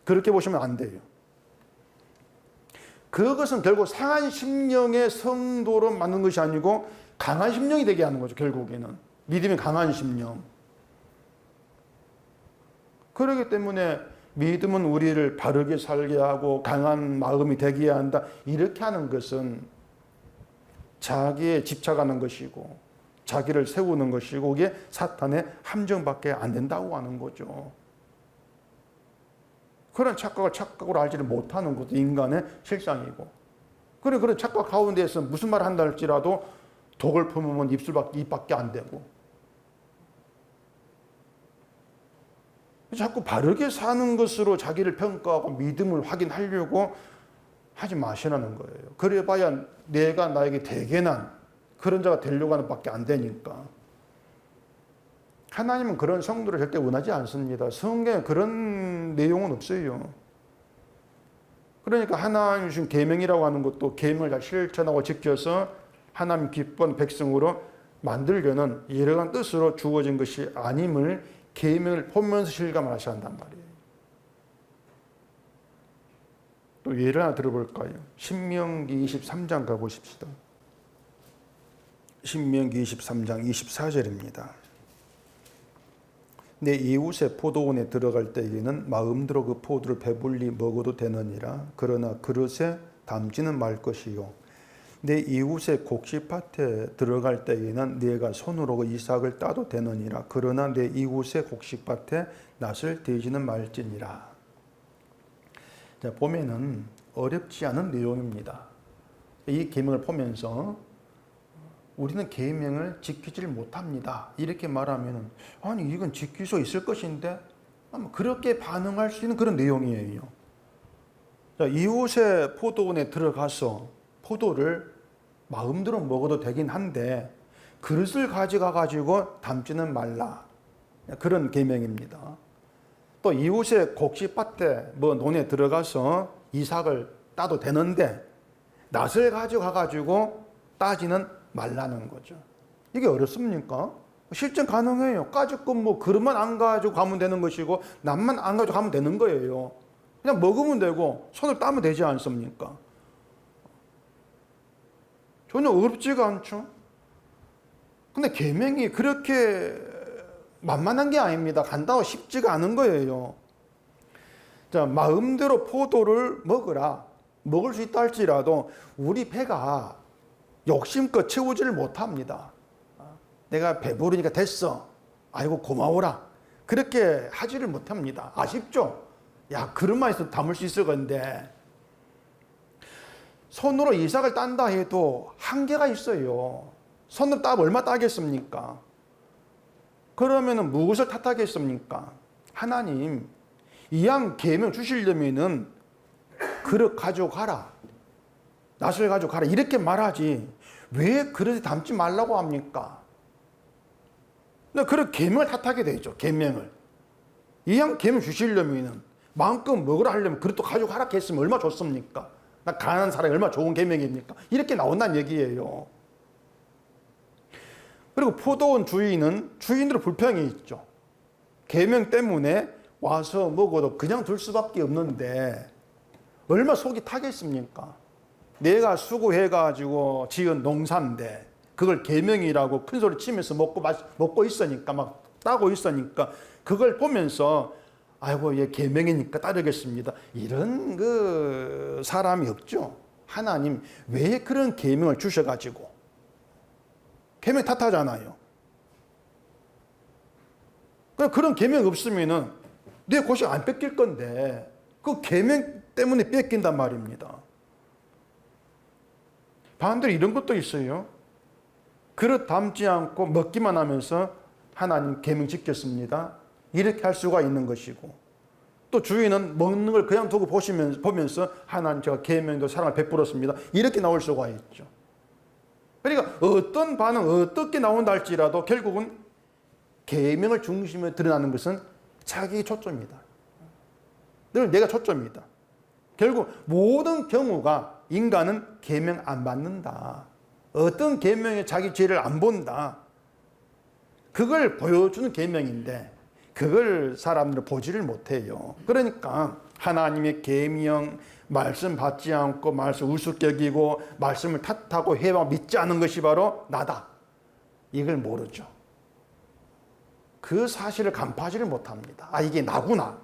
그렇게 보시면 안 돼요. 그것은 결국 상한 심령의 성도로 만든 것이 아니고 강한 심령이 되게 하는 거죠. 결국에는 믿음이 강한 심령. 그렇기 때문에 믿음은 우리를 바르게 살게 하고 강한 마음이 되게 한다, 이렇게 하는 것은 자기에 집착하는 것이고 자기를 세우는 것이고, 그게 사탄의 함정밖에 안 된다고 하는 거죠. 그런 착각을 착각으로 알지를 못하는 것도 인간의 실상이고, 그런 착각 가운데에서 무슨 말을 한다 할지라도 독을 품으면 입밖에 안 되고. 자꾸 바르게 사는 것으로 자기를 평가하고 믿음을 확인하려고 하지 마시라는 거예요. 그래봐야 내가 나에게 대견한 그런 자가 되려고 하는 밖에 안 되니까. 하나님은 그런 성도를 절대 원하지 않습니다. 성경에 그런 내용은 없어요. 그러니까 하나님 주신 계명이라고 하는 것도 계명을 잘 실천하고 지켜서 하나님 기뻐하는 백성으로 만들려는 여러 가지 뜻으로 주어진 것이 아님을 계명을 보면서 실감을 하셔야 한단 말이에요. 또 예를 하나 들어볼까요? 신명기 23장 가보십시다. 신명기 23장 24절입니다. 내 이웃의 포도원에 들어갈 때에는 마음대로 그 포도를 배불리 먹어도 되느니라. 그러나 그릇에 담지는 말 것이요. 내 이웃의 곡식밭에 들어갈 때에는 네가 손으로 그 이삭을 따도 되느니라. 그러나 내 이웃의 곡식밭에 낫을 대지는 말지니라. 자, 보면은 어렵지 않은 내용입니다. 이 계명을 보면서 우리는 계명을 지키질 못합니다. 이렇게 말하면은 아니 이건 지킬 수 있을 것인데 그렇게 반응할 수 있는 그런 내용이에요. 자, 이웃의 포도원에 들어가서 포도를 마음대로 먹어도 되긴 한데 그릇을 가져가 가지고 담지는 말라. 그런 계명입니다. 또 이웃의 곡식밭에 논에 들어가서 이삭을 따도 되는데 낫을 가져가 가지고 따지는 말라는 거죠. 이게 어렵습니까? 실전 가능해요. 까짓거 그릇만 안 가지고 가면 되는 것이고 낫만 안 가지고 가면 되는 거예요. 그냥 먹으면 되고 손을 따면 되지 않습니까? 전혀 어렵지가 않죠. 근데 계명이 그렇게 만만한 게 아닙니다. 간단하고 쉽지가 않은 거예요. 자, 마음대로 포도를 먹으라. 먹을 수 있다 할지라도 우리 배가 욕심껏 채우지를 못합니다. 내가 배부르니까 됐어. 아이고 고마워라. 그렇게 하지를 못합니다. 아쉽죠? 야, 그릇만 있어도 담을 수 있을 건데 손으로 이삭을 딴다 해도 한계가 있어요. 손으로 따면 얼마 따겠습니까? 그러면은 무엇을 탓하겠습니까? 하나님 이왕 계명 주시려면은 그릇 가져가라. 낫을 가져가라. 이렇게 말하지. 왜 그릇에 담지 말라고 합니까? 그릇 계명을 탓하게 되죠. 계명을. 이왕 계명 주시려면은 마음껏 먹으라 하려면 그릇도 가져가라 했으면 얼마 좋습니까? 나 가난한 사람이 얼마나 좋은 계명입니까? 이렇게 나온다는 얘기예요. 그리고 포도원 주인으로 불평이 있죠. 계명 때문에 와서 먹어도 그냥 둘 수밖에 없는데 얼마 속이 타겠습니까? 내가 수고해가지고 지은 농사인데 그걸 계명이라고 큰 소리 치면서 먹고 있으니까 막 따고 있으니까 그걸 보면서 아이고 얘 계명이니까 따르겠습니다. 이런 사람이 없죠. 하나님 왜 그런 계명을 주셔가지고 계명 탓하잖아요. 그런 계명 없으면은 내 곳이 안 뺏길 건데 그 계명 때문에 뺏긴단 말입니다. 반대로 이런 것도 있어요. 그릇 담지 않고 먹기만 하면서 하나님 계명 지켰습니다. 이렇게 할 수가 있는 것이고 또 주인은 먹는 걸 그냥 두고 보면서 하나님 제가 계명도 사랑을 베풀었습니다. 이렇게 나올 수가 있죠. 그러니까 어떤 반응 어떻게 나온다 할지라도 결국은 계명을 중심에 드러나는 것은 자기 초점이다. 늘 내가 초점이다. 결국 모든 경우가 인간은 계명 안 받는다. 어떤 계명에 자기 죄를 안 본다. 그걸 보여주는 계명인데 그걸 사람들은 보지를 못해요. 그러니까 하나님의 계명 말씀 받지 않고 말씀 우습게 여기고 말씀을 탓하고 해와 믿지 않은 것이 바로 나다. 이걸 모르죠. 그 사실을 간파하지를 못합니다. 아 이게 나구나.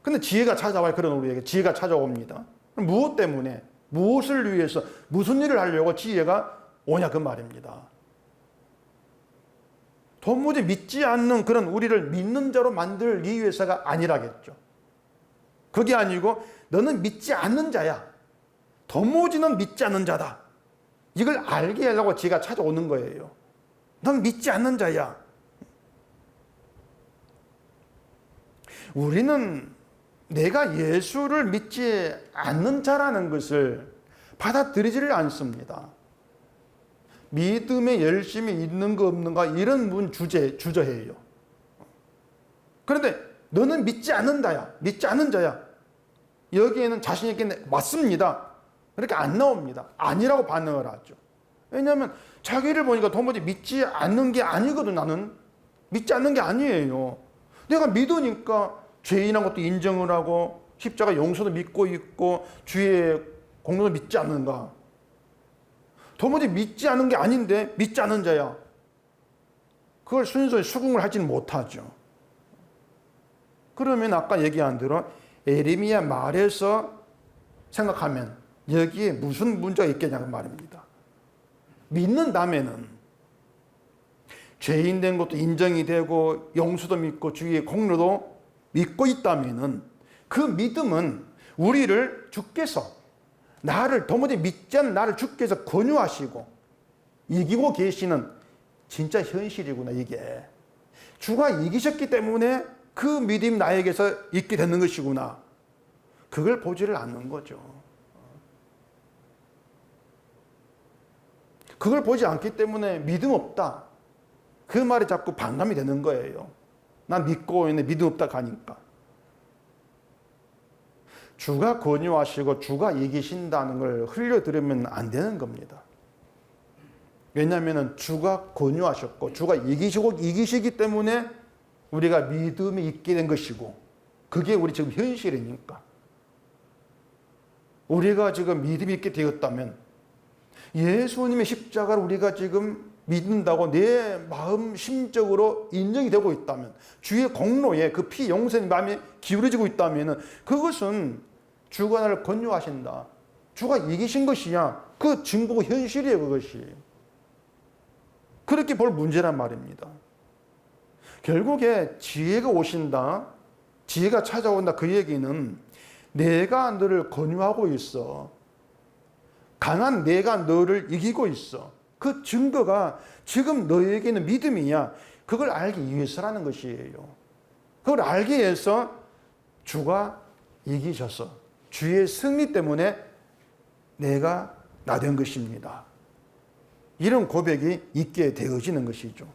근데 지혜가 찾아와요. 그런 우리에게 지혜가 찾아옵니다. 무엇 때문에 무엇을 위해서 무슨 일을 하려고 지혜가 오냐 그 말입니다. 도무지 믿지 않는 그런 우리를 믿는 자로 만들기 위해서가 아니라겠죠. 그게 아니고 너는 믿지 않는 자야. 도무지는 믿지 않는 자다. 이걸 알게 하려고 지가 찾아오는 거예요. 넌 믿지 않는 자야. 우리는 내가 예수를 믿지 않는 자라는 것을 받아들이지를 않습니다. 믿음에 열심히 있는 거 없는가 이런 주저해요. 그런데 너는 믿지 않는다야. 믿지 않는 자야. 여기에는 자신 있게 맞습니다. 그렇게 안 나옵니다. 아니라고 반응을 하죠. 왜냐하면 자기를 보니까 도무지 믿지 않는 게 아니거든. 나는 믿지 않는 게 아니에요. 내가 믿으니까 죄인한 것도 인정을 하고 십자가 용서도 믿고 있고 주의 공로도 믿지 않는가. 도무지 믿지 않은 게 아닌데 믿지 않는 자야. 그걸 순수히 수긍을 하지는 못하죠. 그러면 아까 얘기한 대로 에레미야 말에서 생각하면 여기에 무슨 문제가 있겠냐는 말입니다. 믿는다면은 죄인 된 것도 인정이 되고 용서도 믿고 주의 공로도 믿고 있다면은 그 믿음은 우리를 주께서 나를 도무지 믿지 않는 나를 주께서 권유하시고 이기고 계시는 진짜 현실이구나. 이게 주가 이기셨기 때문에 그 믿음 나에게서 있게 되는 것이구나. 그걸 보지를 않는 거죠. 그걸 보지 않기 때문에 믿음 없다. 그 말이 자꾸 반감이 되는 거예요. 난 믿고 있는데 믿음 없다 가니까. 주가 권유하시고 주가 이기신다는 걸 흘려들으면 안 되는 겁니다. 왜냐하면 주가 권유하셨고 주가 이기시기 때문에 우리가 믿음이 있게 된 것이고 그게 우리 지금 현실이니까. 우리가 지금 믿음이 있게 되었다면 예수님의 십자가를 우리가 지금 믿는다고 내 마음 심적으로 인정이 되고 있다면 주의 공로에 그 피 용서의 마음이 기울어지고 있다면 그것은 주가 나를 권유하신다. 주가 이기신 것이야. 그 증거가 현실이에요. 그것이. 그렇게 볼 문제란 말입니다. 결국에 지혜가 오신다. 지혜가 찾아온다. 그 얘기는 내가 너를 권유하고 있어. 강한 내가 너를 이기고 있어. 그 증거가 지금 너에게는 믿음이야. 그걸 알기 위해서라는 것이에요. 그걸 알기 위해서 주가 이기셔서 주의 승리 때문에 내가 나된 것입니다. 이런 고백이 있게 되어지는 것이죠.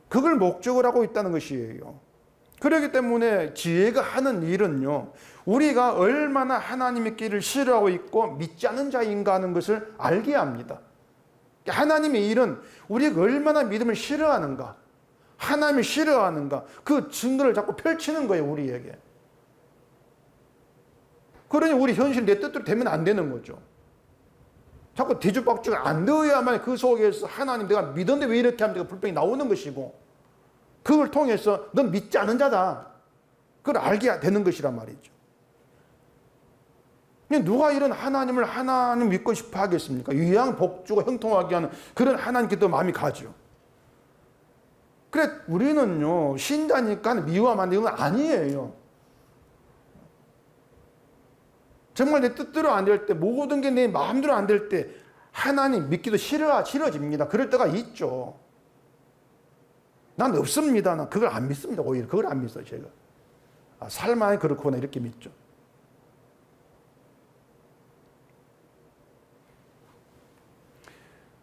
그걸 목적으로 하고 있다는 것이에요. 그렇기 때문에 지혜가 하는 일은요, 우리가 얼마나 하나님의 길을 싫어하고 있고 믿지 않는 자인가 하는 것을 알게 합니다. 하나님의 일은 우리가 얼마나 믿음을 싫어하는가, 하나님을 싫어하는가, 그 증거를 자꾸 펼치는 거예요, 우리에게. 그러니 우리 현실 내 뜻대로 되면 안 되는 거죠. 자꾸 뒤죽박죽 안 되어야만 그 속에서 하나님 내가 믿었는데 왜 이렇게 하면 불평이 나오는 것이고, 그걸 통해서 넌 믿지 않은 자다. 그걸 알게 되는 것이란 말이죠. 누가 이런 하나님 믿고 싶어 하겠습니까? 유양복주고 형통하게 하는 그런 하나님께 더 마음이 가죠. 그래, 우리는요, 신자니까 미워하면 되는 건 아니에요. 정말 내 뜻대로 안 될 때, 모든 게 내 마음대로 안 될 때, 하나님 믿기도 싫어집니다. 그럴 때가 있죠. 난 없습니다. 난 그걸 안 믿습니다. 오히려 그걸 안 믿어요, 제가. 살만이 그렇구나, 이렇게 믿죠.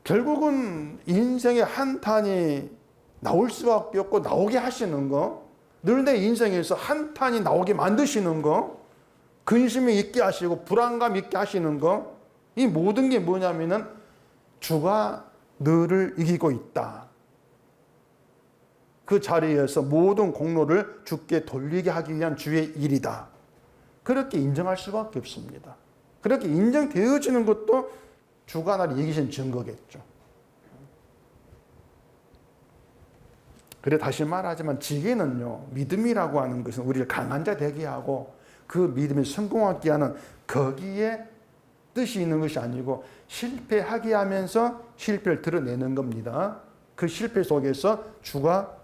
결국은 인생의 한탄이 나올 수밖에 없고 나오게 하시는 거, 늘 내 인생에서 한탄이 나오게 만드시는 거, 근심이 있게 하시고 불안감 있게 하시는 거, 이 모든 게 뭐냐면은 주가 너를 이기고 있다. 그 자리에서 모든 공로를 주께 돌리게 하기 위한 주의 일이다. 그렇게 인정할 수밖에 없습니다. 그렇게 인정되어지는 것도 주가 나를 이기신 증거겠죠. 그래, 다시 말하지만 지혜는요, 믿음이라고 하는 것은 우리를 강한 자 되게 하고 그 믿음이 성공하게 하는 거기에 뜻이 있는 것이 아니고 실패하게 하면서 실패를 드러내는 겁니다. 그 실패 속에서 주가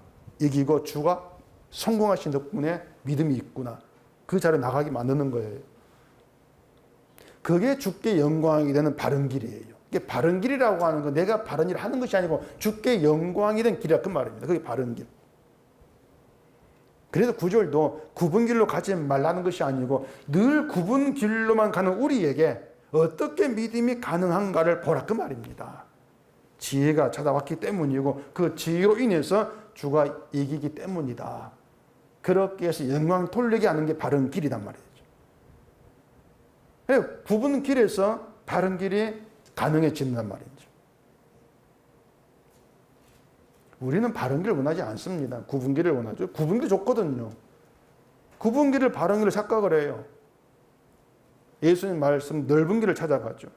이기고 주가 성공하신 덕분에 믿음이 있구나. 그 자리에 나가게 만드는 거예요. 그게 주께 영광이 되는 바른 길이에요. 이게 바른 길이라고 하는 건 내가 바른 일을 하는 것이 아니고 주께 영광이 된 길이라 그 말입니다. 그게 바른 길. 그래서 9절도 굽은 길로 가지 말라는 것이 아니고 늘 굽은 길로만 가는 우리에게 어떻게 믿음이 가능한가를 보라 그 말입니다. 지혜가 찾아왔기 때문이고 그 지혜로 인해서 주가 이기기 때문이다. 그렇게 해서 영광 돌리게 하는 게 바른 길이란 말이죠. 굽은 길에서 바른 길이 가능해진단 말이죠. 우리는 바른 길을 원하지 않습니다. 굽은 길을 원하죠. 굽은 게 좋거든요. 굽은 길을 바른 길로 착각을 해요. 예수님 말씀 넓은 길을 찾아가죠.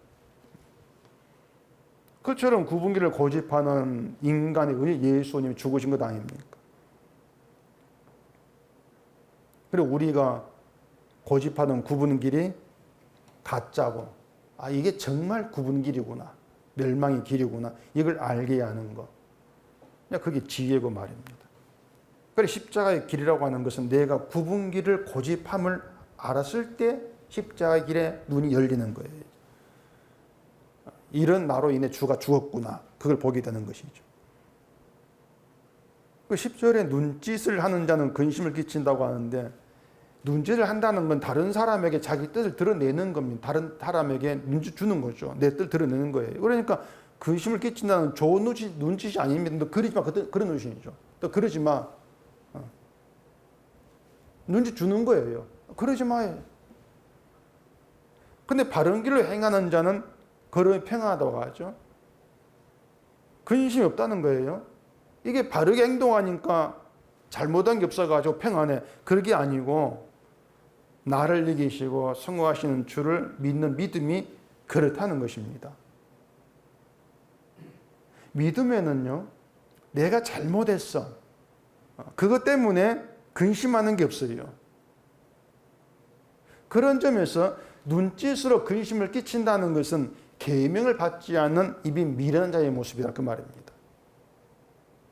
그처럼 굽은 길을 고집하는 인간의 의에 예수님이 죽으신 것 아닙니까? 그리고 우리가 고집하는 굽은 길이 가짜고, 아, 이게 정말 굽은 길이구나. 멸망의 길이구나. 이걸 알게 하는 것. 그게 지혜고 말입니다. 그래 십자가의 길이라고 하는 것은 내가 굽은 길을 고집함을 알았을 때 십자가의 길에 눈이 열리는 거예요. 이런 나로 인해 주가 죽었구나. 그걸 보게 되는 것이죠. 그 10절에 눈짓을 하는 자는 근심을 끼친다고 하는데 눈짓을 한다는 건 다른 사람에게 자기 뜻을 드러내는 겁니다. 다른 사람에게 눈짓 주는 거죠. 내 뜻을 드러내는 거예요. 그러니까 근심을 끼친다는 좋은 눈짓이 아닙니다. 너 그러지 마. 그런 눈짓이죠. 또 그러지 마. 눈짓 주는 거예요. 그러지 마요. 근데 바른 길로 행하는 자는 걸음이 평안하다고 하죠. 근심이 없다는 거예요. 이게 바르게 행동하니까 잘못한 게 없어가지고 평안해. 그게 아니고 나를 이기시고 성공하시는 주를 믿는 믿음이 그렇다는 것입니다. 믿음에는요, 내가 잘못했어. 그것 때문에 근심하는 게 없어요. 그런 점에서 눈짓으로 근심을 끼친다는 것은 계명을 받지 않는 입이 미련한 자의 모습이다 그 말입니다.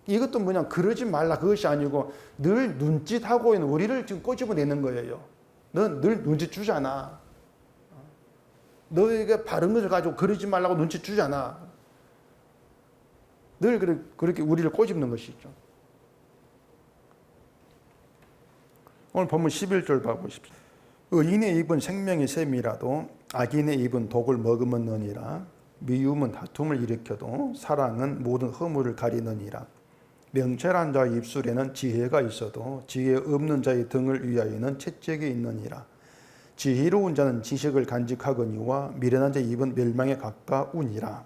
이것도 뭐냐, 그러지 말라 그것이 아니고 늘 눈짓하고 있는 우리를 지금 꼬집어내는 거예요. 넌 늘 눈짓 주잖아. 너에게 바른 것을 가지고 그러지 말라고 눈짓 주잖아. 늘 그렇게 우리를 꼬집는 것이죠. 오늘 본문 11절 봐보십시오. 의인의 입은 생명의 샘이라도 악인의 입은 독을 머금었느니라. 미움은 다툼을 일으켜도 사랑은 모든 허물을 가리느니라. 명철한 자의 입술에는 지혜가 있어도 지혜 없는 자의 등을 위하여는 채찍이 있느니라. 지혜로운 자는 지식을 간직하거니와 미련한 자의 입은 멸망에 가까우니라.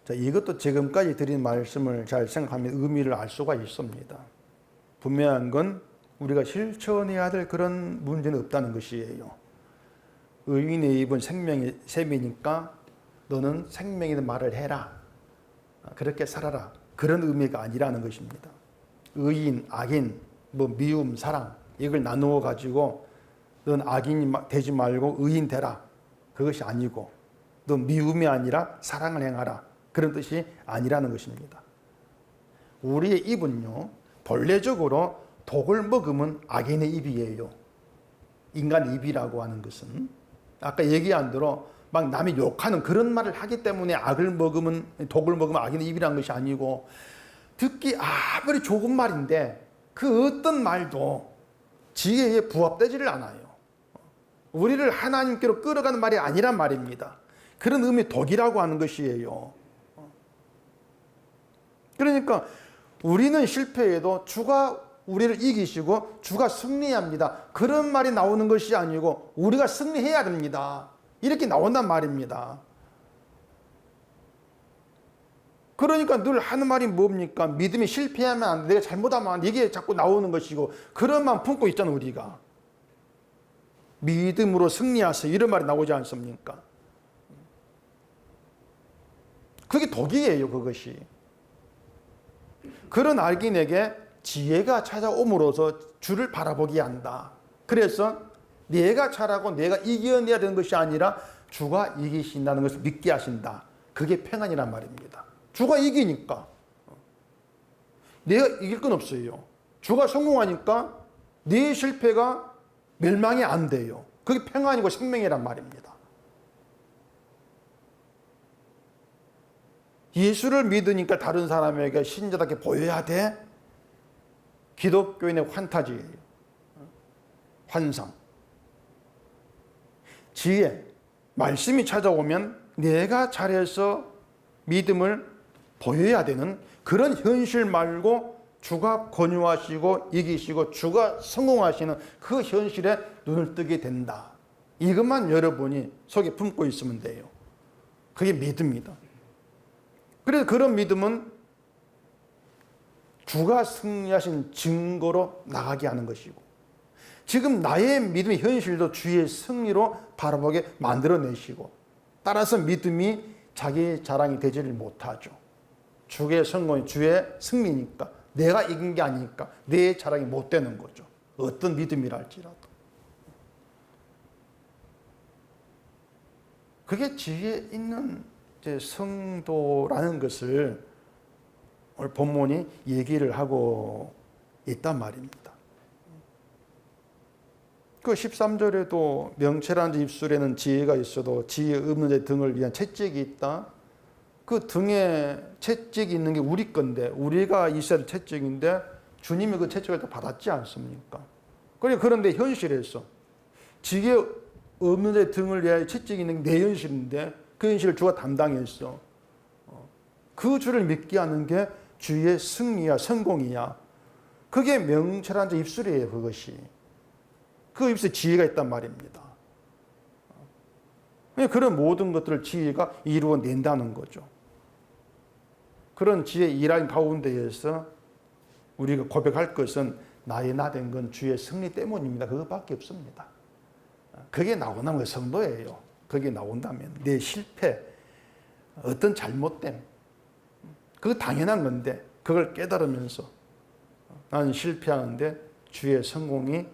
자, 이것도 지금까지 드린 말씀을 잘 생각하면 의미를 알 수가 있습니다. 분명한 건 우리가 실천해야 될 그런 문제는 없다는 것이에요. 의인의 입은 생명의 샘이니까 너는 생명이 있는 말을 해라. 그렇게 살아라. 그런 의미가 아니라는 것입니다. 의인, 악인, 미움, 사랑 이걸 나누어 가지고 넌 악인이 되지 말고 의인 되라. 그것이 아니고 넌 미움이 아니라 사랑을 행하라. 그런 뜻이 아니라는 것입니다. 우리의 입은요, 본래적으로 독을 먹으면 악인의 입이에요. 인간의 입이라고 하는 것은 아까 얘기한 대로 막 남이 욕하는 그런 말을 하기 때문에 독을 먹으면 악인의 입이라는 것이 아니고 듣기 아무리 좋은 말인데 그 어떤 말도 지혜에 부합되지를 않아요. 우리를 하나님께로 끌어가는 말이 아니란 말입니다. 그런 의미 독이라고 하는 것이에요. 그러니까 우리는 실패해도 주가 우리를 이기시고 주가 승리합니다. 그런 말이 나오는 것이 아니고 우리가 승리해야 됩니다. 이렇게 나온단 말입니다. 그러니까 늘 하는 말이 뭡니까? 믿음이 실패하면 안 돼. 내가 잘못하면 안 돼. 이게 자꾸 나오는 것이고 그런 마음 품고 있잖아 우리가. 믿음으로 승리하세요. 이런 말이 나오지 않습니까? 그게 독이에요. 그것이. 그런 악인에게 지혜가 찾아옴으로써 주를 바라보게 한다. 그래서 내가 잘하고 내가 이겨내야 되는 것이 아니라 주가 이기신다는 것을 믿게 하신다. 그게 평안이란 말입니다. 주가 이기니까 내가 이길 건 없어요. 주가 성공하니까 네 실패가 멸망이 안 돼요. 그게 평안이고 생명이란 말입니다. 예수를 믿으니까 다른 사람에게 신자답게 보여야 돼? 기독교인의 환타지예요. 환상. 지혜, 말씀이 찾아오면 내가 잘해서 믿음을 보여야 되는 그런 현실 말고 주가 권유하시고 이기시고 주가 성공하시는 그 현실에 눈을 뜨게 된다. 이것만 여러분이 속에 품고 있으면 돼요. 그게 믿음이다. 그래서 그런 믿음은 주가 승리하신 증거로 나가게 하는 것이고, 지금 나의 믿음의 현실도 주의 승리로 바라보게 만들어내시고, 따라서 믿음이 자기 자랑이 되지를 못하죠. 주의 성공이 주의 승리니까, 내가 이긴 게 아니니까 내 자랑이 못 되는 거죠. 어떤 믿음이라 할지라도. 그게 지혜 있는 성도라는 것을 오늘 본문이 얘기를 하고 있단 말입니다. 그 13절에도 명철한 자 입술에는 지혜가 있어도 지혜 없는 자의 등을 위한 채찍이 있다. 그 등에 채찍이 있는 게 우리 건데, 우리가 있어야 할 채찍인데 주님이 그 채찍을 다 받았지 않습니까? 그런데 현실에서 지혜 없는 자의 등을 위하여 채찍이 있는 게 내 현실인데 그 현실을 주가 담당했어. 그 주를 믿게 하는 게 주의 승리야, 성공이야. 그게 명철한 자 입술이에요, 그것이. 그 입술에 지혜가 있단 말입니다. 그런 모든 것들을 지혜가 이루어낸다는 거죠. 그런 지혜 일하는 가운데에서 우리가 고백할 것은 나의 나된 건 주의 승리 때문입니다. 그것밖에 없습니다. 그게 나온다면 성도예요. 그게 나온다면 내 실패, 어떤 잘못됨, 그거 당연한 건데 그걸 깨달으면서 나는 실패하는데 주의 성공이,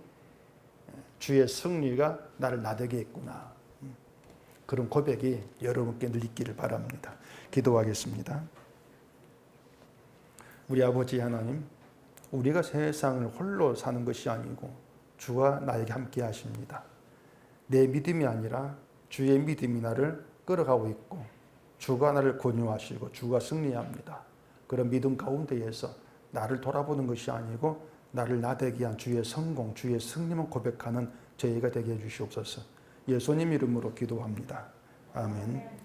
주의 승리가 나를 나되게 했구나. 그런 고백이 여러분께 늘 있기를 바랍니다. 기도하겠습니다. 우리 아버지 하나님, 우리가 세상을 홀로 사는 것이 아니고 주가 나에게 함께 하십니다. 내 믿음이 아니라 주의 믿음이 나를 끌어가고 있고 주가 나를 권유하시고 주가 승리합니다. 그런 믿음 가운데에서 나를 돌아보는 것이 아니고 나를 나되게 한 주의 성공, 주의 승리만 고백하는 저희가 되게 해주시옵소서. 예수님 이름으로 기도합니다. 아멘.